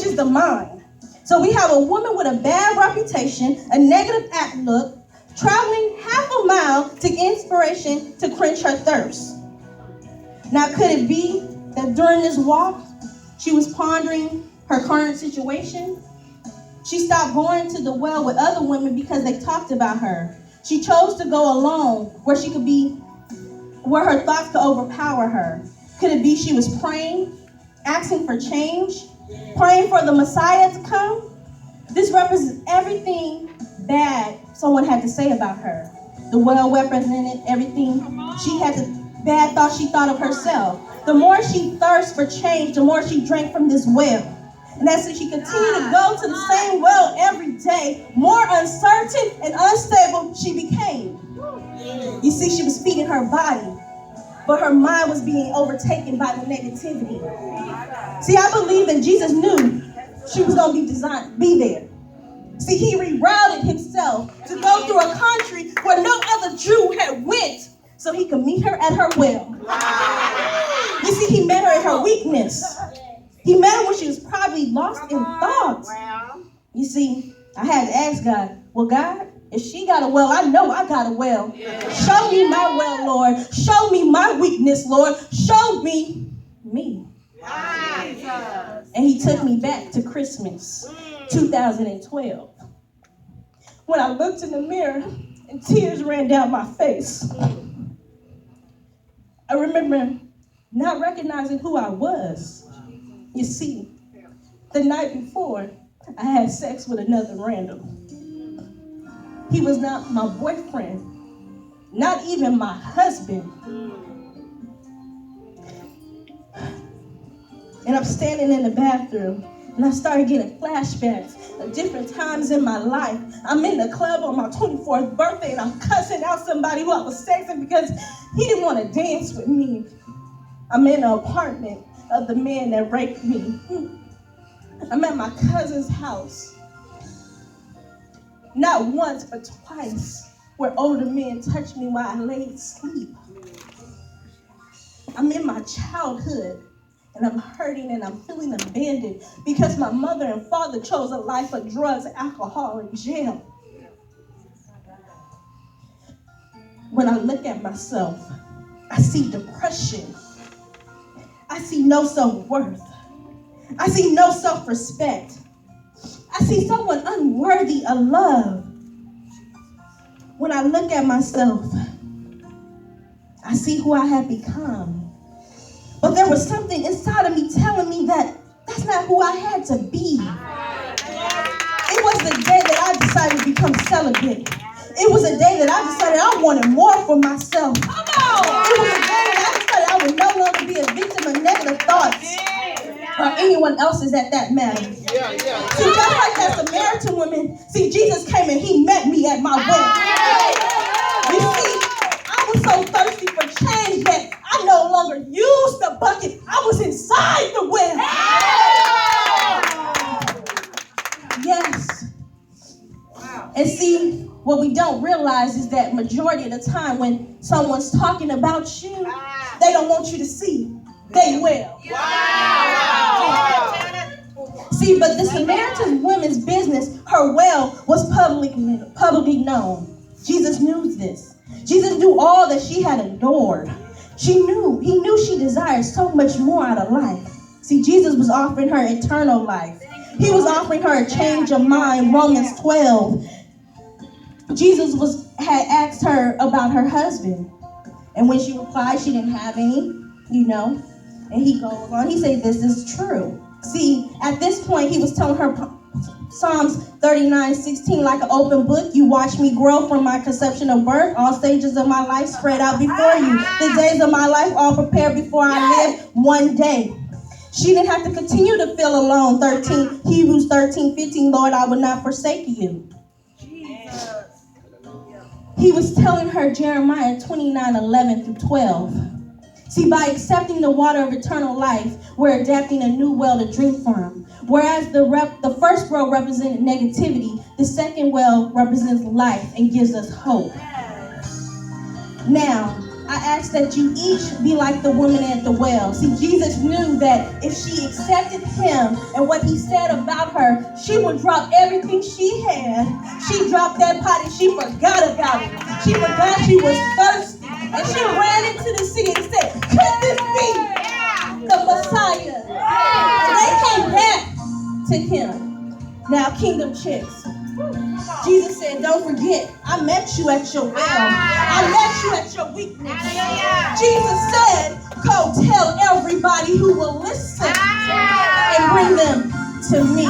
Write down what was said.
changes the mind. So we have a woman with a bad reputation, a negative outlook, traveling half a mile to get inspiration to quench her thirst. Now, could it be that during this walk, she was pondering her current situation? She stopped going to the well with other women because they talked about her. She chose to go alone where her thoughts could overpower her. Could it be she was praying, asking for change, praying for the Messiah to come? This represents everything bad someone had to say about her. The well represented everything she had bad thoughts she thought of herself. The more she thirsted for change, the more she drank from this well. And as she continued to go to the same well every day, more uncertain and unstable she became. You see, she was feeding her body, but her mind was being overtaken by the negativity. See, I believe that Jesus knew she was going to be there. See, he rerouted himself to go through a country where no other Jew had went so he could meet her at her well. You see, he met her in her weakness. He met her when she was probably lost in thought. You see, I had to ask God, well, God, if she got a well, I know I got a well. Show me my well, Lord. Show me my weakness, Lord. Show me me. And he took me back to Christmas 2012. When I looked in the mirror and tears ran down my face, I remember not recognizing who I was. You see, the night before, I had sex with another random. He was not my boyfriend, not even my husband. And I'm standing in the bathroom, and I started getting flashbacks of different times in my life. I'm in the club on my 24th birthday, and I'm cussing out somebody who I was sexing because he didn't want to dance with me. I'm in an apartment of the man that raped me. I'm at my cousin's house. Not once, but twice, where older men touched me while I lay asleep. I'm in my childhood, and I'm hurting and I'm feeling abandoned because my mother and father chose a life of drugs, alcohol, and jail. When I look at myself, I see depression. I see no self-worth. I see no self-respect. I see someone unworthy of love. When I look at myself, I see who I have become. But there was something inside of me telling me that that's not who I had to be. It was the day that I decided to become celibate. It was a day that I decided I wanted more for myself. Come on! It was a day that I decided I would no longer be a victim of negative thoughts or anyone else's at that matter. See, just like that Samaritan woman, see, Jesus came and he met me at my well. You see, I was so thirsty for change that I no longer used the bucket. I was inside the well. Yes. And see, what we don't realize is that majority of the time when someone's talking about you, they don't want you to see they well. See, but the Samaritan woman's business, her well, was publicly known. Jesus knew this. Jesus knew all that she had endured. He knew she desired so much more out of life. See, Jesus was offering her eternal life. He was offering her a change of mind, Romans 12. Jesus had asked her about her husband. And when she replied, she didn't have any, And he goes on, he said, this is true. See, at this point, he was telling her Psalms 39:16, like an open book, you watch me grow from my conception of birth. All stages of my life spread out before you. The days of my life all prepared before I lived one day. She didn't have to continue to feel alone. Hebrews 13:15, Lord, I will not forsake you. He was telling her Jeremiah 29:11-12. See, by accepting the water of eternal life, we're adapting a new well to drink from. Whereas the first well represented negativity, the second well represents life and gives us hope. Now, I ask that you each be like the woman at the well. See, Jesus knew that if she accepted him and what he said about her, she would drop everything she had. She dropped that pot and she forgot about it. She forgot she was thirsty. And she ran into the city and said, could this be the Messiah? And they came back to him. Now, kingdom chicks. Jesus said, don't forget, I met you at your well. I met you at your weakness. Jesus said, go tell everybody who will listen and bring them to me.